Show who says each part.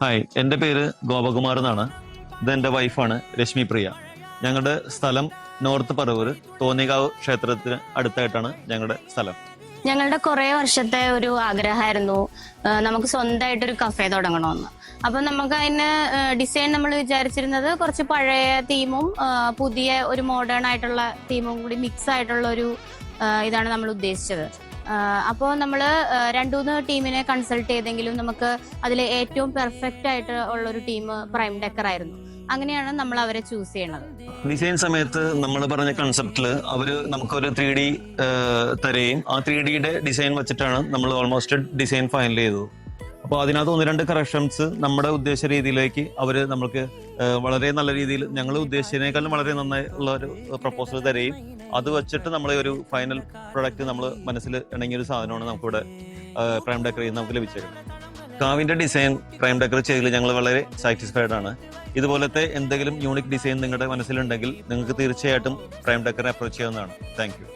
Speaker 1: Hi, എൻ്റെ പേര് ഗോപകുമാർ എന്നാണ്. ഇതെൻ്റെ വൈഫാണ് രശ്മി പ്രിയ. ഞങ്ങളുടെ സ്ഥലം നോർത്ത് പറവൂര് തോന്നികാവ് ക്ഷേത്രത്തിന് അടുത്തായിട്ടാണ് ഞങ്ങളുടെ സ്ഥലം.
Speaker 2: ഞങ്ങളുടെ കുറെ വർഷത്തെ ഒരു ആഗ്രഹമായിരുന്നു നമുക്ക് സ്വന്തമായിട്ടൊരു കഫേ തുടങ്ങണമെന്ന്. അപ്പൊ നമുക്ക് അതിന് ഡിസൈൻ നമ്മൾ വിചാരിച്ചിരുന്നത് കുറച്ച് പഴയ തീമും പുതിയ ഒരു മോഡേൺ ആയിട്ടുള്ള തീമും കൂടി മിക്സ് ആയിട്ടുള്ള ഒരു ഇതാണ് നമ്മൾ ഉദ്ദേശിച്ചത്. അപ്പോൾ നമ്മൾ 2-3 ടീമിനെ കൺസൾട്ട് ചെയ്തെങ്കിലും നമുക്ക് അതിൽ ഏറ്റവും പെർഫെക്റ്റ് ആയിട്ട് ഉള്ള ഒരു ടീം പ്രൈം ഡെക്കർ ആയിരുന്നു. അങ്ങനെയാണ് നമ്മൾ അവരെ ചൂസ് ചെയ്യണത്.
Speaker 1: ഡിസൈൻ സമയത്ത് നമ്മൾ പറഞ്ഞ കൺസെപ്റ്റില് അവര് നമുക്കൊരു 3D തരുകയും ആ 3Dയുടെ ഡിസൈൻ വെച്ചിട്ടാണ് നമ്മൾ ഓൾമോസ്റ്റ് ഡിസൈൻ ഫൈനൽ ചെയ്തത്. അപ്പോൾ അതിനകത്ത് 1-2 കറക്ഷൻസ് നമ്മുടെ ഉദ്ദേശ രീതിയിലേക്ക് അവര് നമുക്ക് വളരെ നല്ല രീതിയിൽ ഞങ്ങൾ ഉദ്ദേശിച്ചതിനേക്കാളും വളരെ നന്നായി ഉള്ള ഒരു പ്രപ്പോസൽ തരുകയും അത് വെച്ചിട്ട് നമ്മളെ ഒരു ഫൈനൽ പ്രൊഡക്റ്റ് നമ്മൾ മനസ്സിൽ ഇണങ്ങിയ ഒരു സാധനമാണ് നമുക്കിവിടെ പ്രൈം ഡെക്കർ ചെയ്ത് നമുക്ക് ലഭിച്ചിരുന്നത്. കാവിന്റെ ഡിസൈൻ പ്രൈം ഡെക്കർ ചെയ്തതിൽ ഞങ്ങൾ വളരെ സാറ്റിസ്ഫൈഡ് ആണ്. ഇതുപോലത്തെ എന്തെങ്കിലും യൂണിക് ഡിസൈൻ നിങ്ങളുടെ മനസ്സിലുണ്ടെങ്കിൽ നിങ്ങൾക്ക് തീർച്ചയായിട്ടും പ്രൈം ഡെക്കറിനെ അപ്രോച്ച് ചെയ്യാവുന്നതാണ്. Thank you.